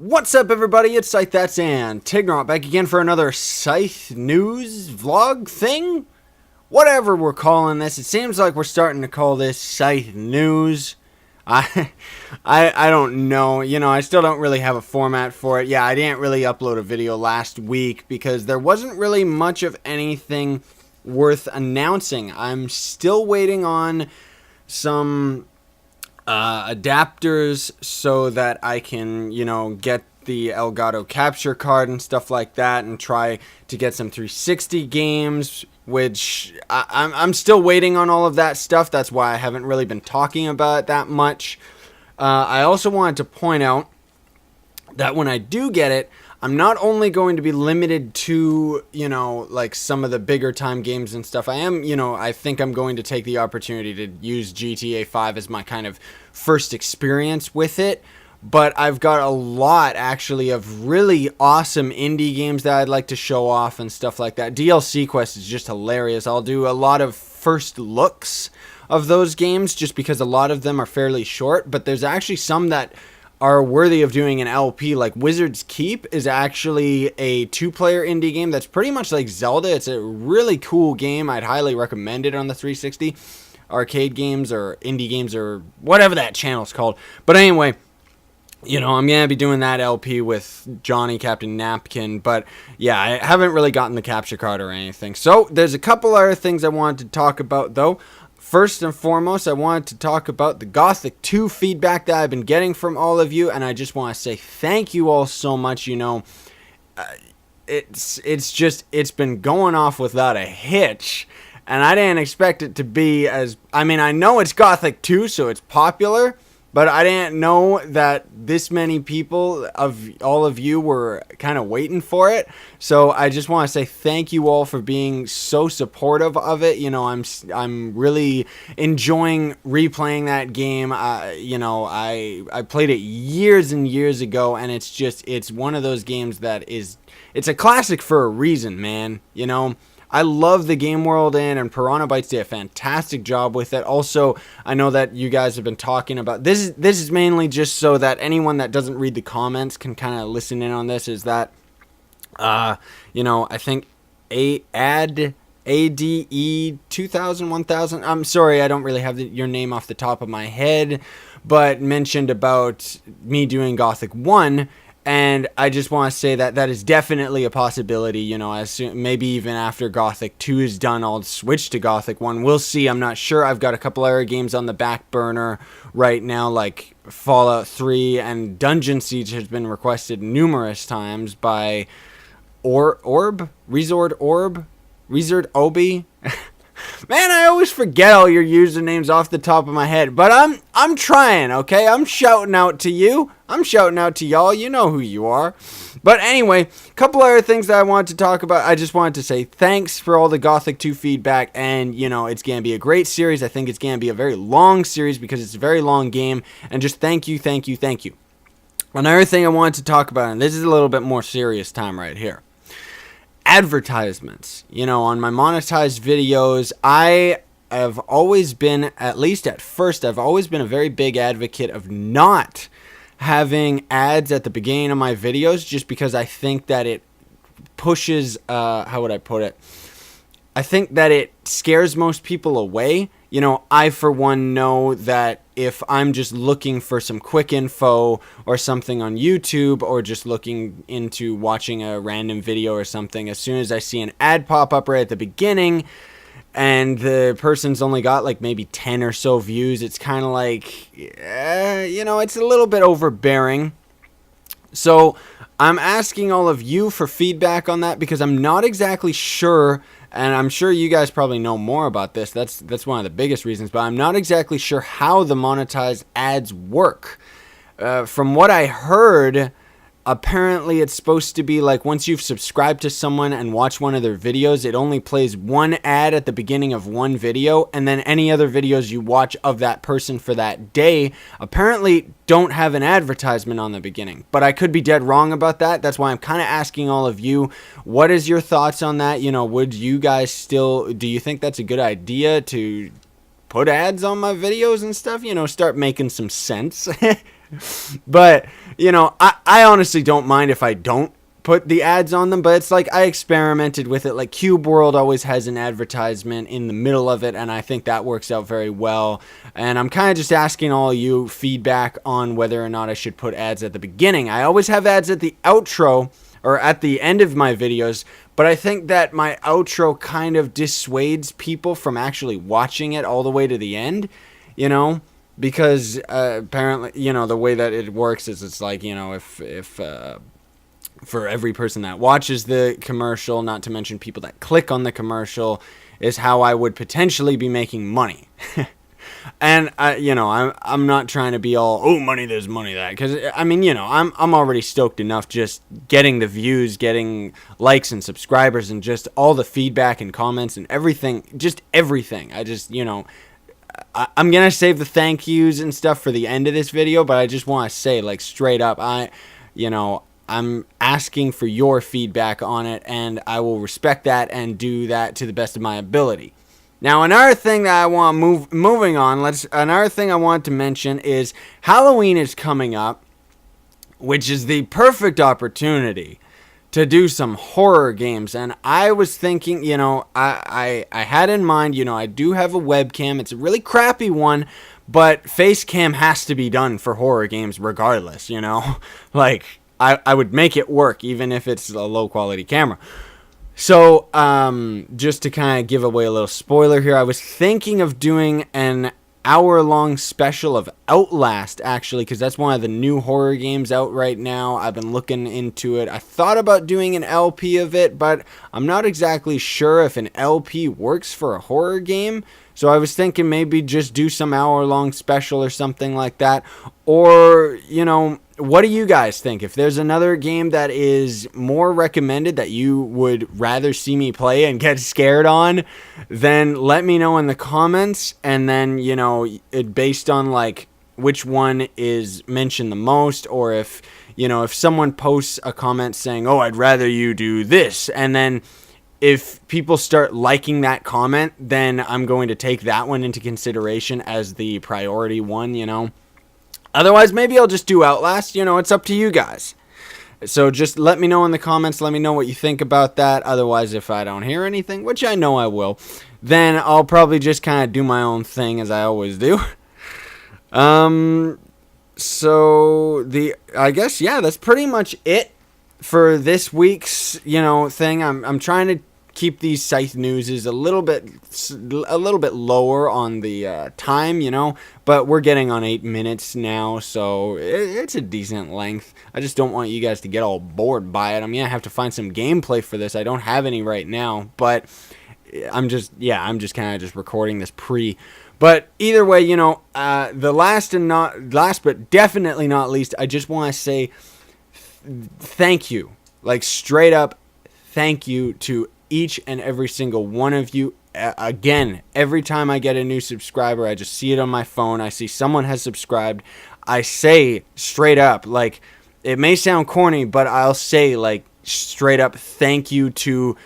What's up, everybody? It's Scythe and Tignot back again for another Scythe news vlog thing? Whatever we're calling this. It seems like we're starting to call this Scythe news. I don't know. You know, I still don't really have a format for it. Yeah, I didn't really upload a video last week because there wasn't really much of anything worth announcing. I'm still waiting on some adapters so that I can, you know, get the Elgato capture card and stuff like that and try to get some 360 games, which I'm still waiting on all of that stuff. That's why I haven't really been talking about it that much. I also wanted to point out that when I do get it, I'm not only going to be limited to, you know, like some of the bigger time games and stuff. I am, you know, I think I'm going to take the opportunity to use GTA 5 as my kind of first experience with it. But I've got a lot, actually, of really awesome indie games that I'd like to show off and stuff like that. DLC Quest is just hilarious. I'll do a lot of first looks of those games just because a lot of them are fairly short. But there's actually some that are worthy of doing an LP. Like Wizard's Keep is actually a 2-player indie game that's pretty much like Zelda. It's a really cool game. I'd highly recommend it on the 360. Arcade games or indie games or whatever that channel's called. But anyway, you know, I'm going to be doing that LP with Johnny Captain Napkin. But yeah, I haven't really gotten the capture card or anything. So there's a couple other things I wanted to talk about though. First and foremost, I wanted to talk about the Gothic 2 feedback that I've been getting from all of you, and I just want to say thank you all so much. You know, it's been going off without a hitch, and I didn't expect it to be as, I mean, I know it's Gothic 2, so it's popular, but I didn't know that this many people, of all of you, were kind of waiting for it. So I just want to say thank you all for being so supportive of it. You know, I'm really enjoying replaying that game. You know, I played it years and years ago, and it's one of those games that it's a classic for a reason, man. You know, I love the game world in, and Piranha Bytes did a fantastic job with it. Also, I know that you guys have been talking about this. This is mainly just so that anyone that doesn't read the comments can kind of listen in on this. Is that, you know, I think ADE 2000 1000. I'm sorry, I don't really have your name off the top of my head, but mentioned about me doing Gothic 1. And I just want to say that that is definitely a possibility, you know, as soon, maybe even after Gothic 2 is done, I'll switch to Gothic 1. We'll see. I'm not sure. I've got a couple other games on the back burner right now, like Fallout 3, and Dungeon Siege has been requested numerous times by Resort Obi. Man, I always forget all your usernames off the top of my head, but I'm trying, okay? I'm shouting out to you. I'm shouting out to y'all. You know who you are. But anyway, a couple other things that I wanted to talk about. I just wanted to say thanks for all the Gothic 2 feedback, and, you know, it's going to be a great series. I think it's going to be a very long series because it's a very long game, and just thank you, thank you, thank you. Another thing I wanted to talk about, and this is a little bit more serious time right here. Advertisements. You know, on my monetized videos, I have always been, at least at first, I've always been a very big advocate of not having ads at the beginning of my videos, just because I think that it pushes, how would I put it? I think that it scares most people away. You know, I for one know that if I'm just looking for some quick info or something on YouTube, or just looking into watching a random video or something, as soon as I see an ad pop up right at the beginning and the person's only got like maybe 10 or so views, it's kind of like, you know, it's a little bit overbearing. So I'm asking all of you for feedback on that, because I'm not exactly sure, and I'm sure you guys probably know more about this. That's one of the biggest reasons, but I'm not exactly sure how the monetized ads work. From what I heard, apparently it's supposed to be like once you've subscribed to someone and watched one of their videos, it only plays one ad at the beginning of one video, and then any other videos you watch of that person for that day apparently don't have an advertisement on the beginning. But I could be dead wrong about that. That's why I'm kind of asking all of you, what is your thoughts on that? You know, would you guys still, do you think that's a good idea to put ads on my videos and stuff? You know, start making some sense. But, you know, I honestly don't mind if I don't put the ads on them, but it's like I experimented with it. Like Cube World always has an advertisement in the middle of it, and I think that works out very well. And I'm kind of just asking all of you feedback on whether or not I should put ads at the beginning. I always have ads at the outro or at the end of my videos, but I think that my outro kind of dissuades people from actually watching it all the way to the end, you know? Because apparently, you know, the way that it works is it's like, you know, if for every person that watches the commercial, not to mention people that click on the commercial, is how I would potentially be making money. And you know, I'm not trying to be all, oh, money this, money that, because I mean, you know, I'm already stoked enough just getting the views, getting likes and subscribers, and just all the feedback and comments and everything, just everything. I just, you know, I'm gonna save the thank yous and stuff for the end of this video, but I just want to say, like, straight up, you know, I'm asking for your feedback on it, and I will respect that and do that to the best of my ability. Now, another thing that I want moving on, another thing I want to mention is Halloween is coming up, which is the perfect opportunity to do some horror games. And I was thinking, you know, I had in mind, you know, I do have a webcam. It's a really crappy one, but face cam has to be done for horror games regardless, you know. Like, I would make it work even if it's a low quality camera. So, just to kind of give away a little spoiler here, I was thinking of doing an hour-long special of Outlast, actually, because that's one of the new horror games out right now. I've been looking into it. I thought about doing an LP of it, but I'm not exactly sure if an LP works for a horror game. So I was thinking maybe just do some hour-long special or something like that. Or, you know, what do you guys think? If there's another game that is more recommended that you would rather see me play and get scared on, then let me know in the comments. And then, you know, based on like which one is mentioned the most, or if, you know, if someone posts a comment saying, oh, I'd rather you do this, and then if people start liking that comment, then I'm going to take that one into consideration as the priority one, you know. Otherwise, maybe I'll just do Outlast. You know, it's up to you guys. So just let me know in the comments. Let me know what you think about that. Otherwise, if I don't hear anything, which I know I will, then I'll probably just kind of do my own thing as I always do. So I guess, yeah, that's pretty much it for this week's, you know, thing. I'm trying to keep these Scythe newses a little bit lower on the time, you know, but we're getting on 8 minutes now, so it's a decent length. I just don't want you guys to get all bored by it. I'm gonna have to find some gameplay for this. I don't have any right now, but I'm just kind of just recording this but either way, you know, the last but definitely not least, I just want to say thank you, like straight up thank you to each and every single one of you. Again, every time I get a new subscriber, I just see it on my phone. I see someone has subscribed. I say straight up, like, it may sound corny, but I'll say, like, straight up thank you to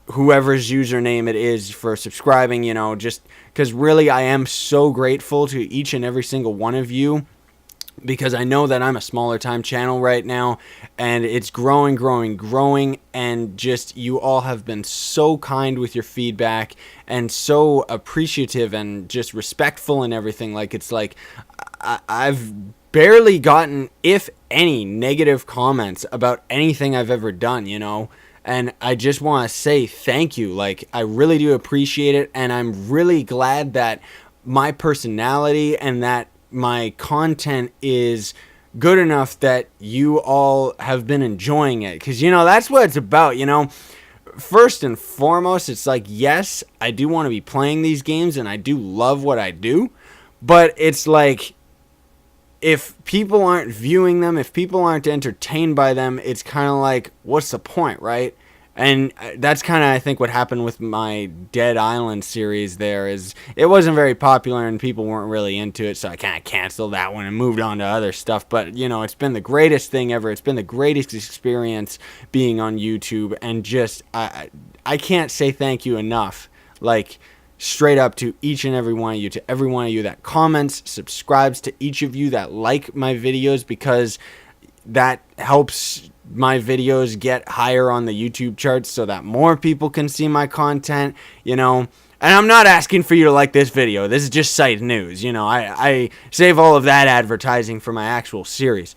whoever's username it is for subscribing, you know, just because really I am so grateful to each and every single one of you, because I know that I'm a smaller time channel right now, and it's growing, and just you all have been so kind with your feedback and so appreciative and just respectful and everything. Like, it's like I've barely gotten, if any, negative comments about anything I've ever done, you know, and I just want to say thank you. Like, I really do appreciate it, and I'm really glad that my personality and that my content is good enough that you all have been enjoying it, because, you know, that's what it's about, you know. First and foremost, it's like, yes, I do want to be playing these games and I do love what I do, but it's like, if people aren't viewing them, if people aren't entertained by them, it's kind of like, what's the point, right? And that's kind of, I think, what happened with my Dead Island series there, is it wasn't very popular and people weren't really into it, so I kind of canceled that one and moved on to other stuff. But, you know, it's been the greatest thing ever. It's been the greatest experience being on YouTube, and just, I can't say thank you enough. Like, straight up to each and every one of you, to every one of you that comments, subscribes, to each of you that like my videos, because that helps my videos get higher on the YouTube charts so that more people can see my content, you know. And I'm not asking for you to like this video. This is just Scythe news. You know, I save all of that advertising for my actual series.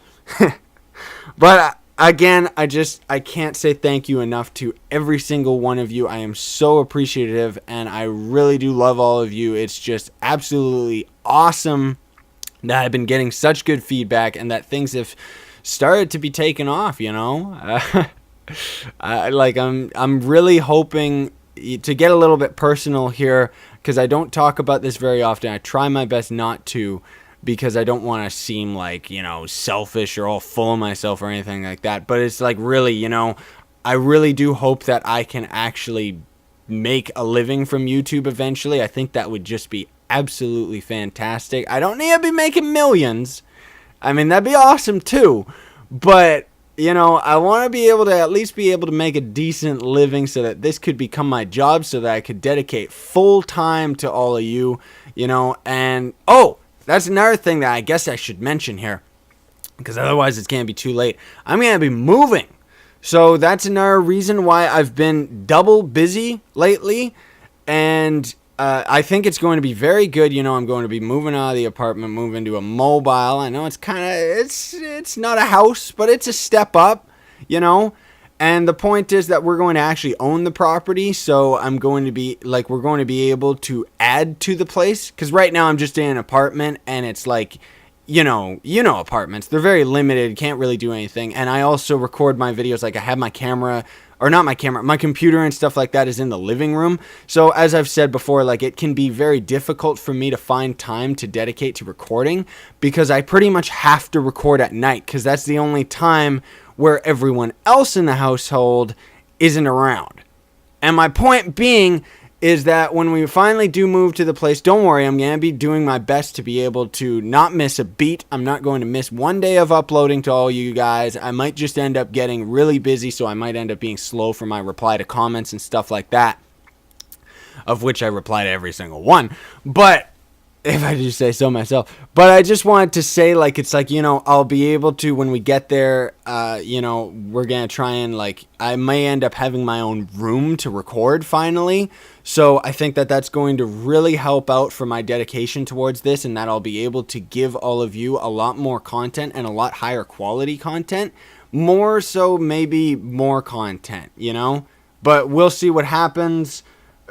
But again, I can't say thank you enough to every single one of you. I am so appreciative, and I really do love all of you. It's just absolutely awesome that I've been getting such good feedback and that things have started to be taken off, you know. I'm really hoping to get a little bit personal here, because I don't talk about this very often. I try my best not to, because I don't want to seem like, you know, selfish or all full of myself or anything like that. But it's like, really, you know, I really do hope that I can actually make a living from YouTube eventually. I think that would just be absolutely fantastic. I don't need to be making millions. I mean, that'd be awesome too. But, you know, I want to be able to at least be able to make a decent living so that this could become my job, so that I could dedicate full time to all of you, you know. And, oh, that's another thing that I guess I should mention here, because otherwise it's going to be too late. I'm going to be moving. So that's another reason why I've been double busy lately. And I think it's going to be very good. You know, I'm going to be moving out of the apartment, moving to a mobile. I know it's kind of, it's not a house, but it's a step up, you know. And the point is that we're going to actually own the property. So I'm going to be, like, we're going to be able to add to the place. Because right now I'm just in an apartment, and it's like, you know apartments. They're very limited, can't really do anything. And I also record my videos, like I have my camera, or not my camera, my computer and stuff like that is in the living room. So as I've said before, like, it can be very difficult for me to find time to dedicate to recording, because I pretty much have to record at night, because that's the only time where everyone else in the household isn't around. And my point being is that when we finally do move to the place, don't worry, I'm going to be doing my best to be able to not miss a beat. I'm not going to miss one day of uploading to all you guys. I might just end up getting really busy, so I might end up being slow for my reply to comments and stuff like that, of which I reply to every single one. But if I do say so myself. But I just wanted to say, like, it's like, you know, I'll be able to, when we get there, you know, we're going to try and, like, I may end up having my own room to record finally. So I think that that's going to really help out for my dedication towards this, and that I'll be able to give all of you a lot more content and a lot higher quality content. More so, maybe more content, you know? But we'll see what happens.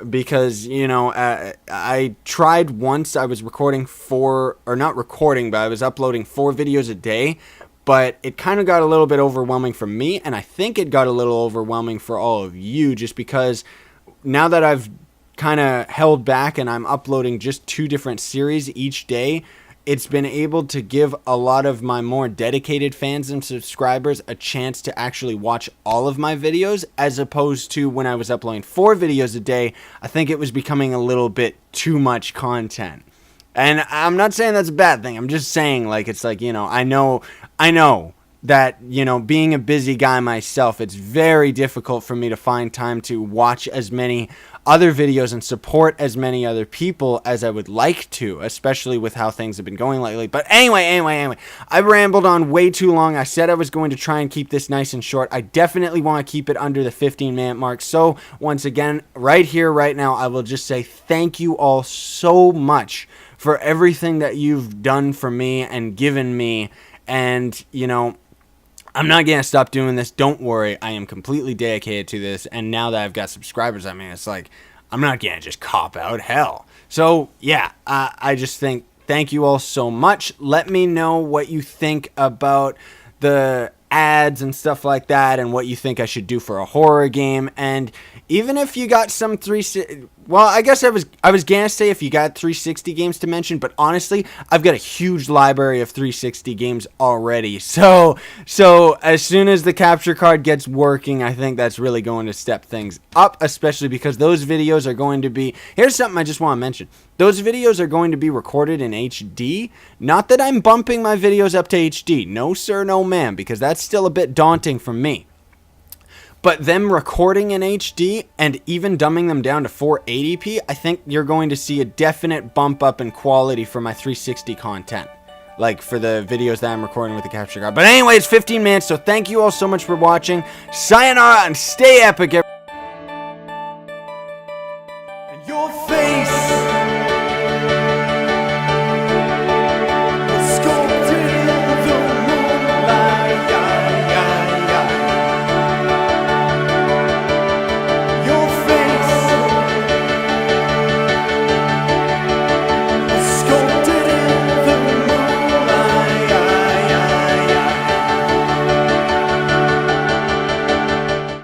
Because, you know, I tried once. I was recording not recording, but I was uploading 4 videos a day. But it kind of got a little bit overwhelming for me, and I think it got a little overwhelming for all of you, just because now that I've kind of held back and I'm uploading just 2 different series each day, it's been able to give a lot of my more dedicated fans and subscribers a chance to actually watch all of my videos, as opposed to when I was uploading 4 videos a day. I think it was becoming a little bit too much content. And I'm not saying that's a bad thing. I'm just saying, like, it's like, you know, I know that, you know, being a busy guy myself, it's very difficult for me to find time to watch as many other videos and support as many other people as I would like to, especially with how things have been going lately. But anyway, I rambled on way too long. I said I was going to try and keep this nice and short. I definitely want to keep it under the 15-minute mark. So once again, right here, right now, I will just say thank you all so much for everything that you've done for me and given me. And, you know, I'm not going to stop doing this. Don't worry. I am completely dedicated to this. And now that I've got subscribers, I mean, it's like, I'm not going to just cop out. Hell. So, yeah, I just think thank you all so much. Let me know what you think about the ads and stuff like that, and what you think I should do for a horror game. And even if you got some well, I guess I was gonna say if you got 360 games to mention, but honestly, I've got a huge library of 360 games already. So as soon as the capture card gets working, I think that's really going to step things up, especially because those videos are going to be, here's something I just want to mention. Those videos are going to be recorded in HD. Not that I'm bumping my videos up to HD. No sir, no ma'am, because that's still a bit daunting for me. But them recording in HD and even dumbing them down to 480p, I think you're going to see a definite bump up in quality for my 360 content. Like for the videos that I'm recording with the capture card. But anyway, it's 15 minutes, so thank you all so much for watching. Sayonara and stay epic, everyone.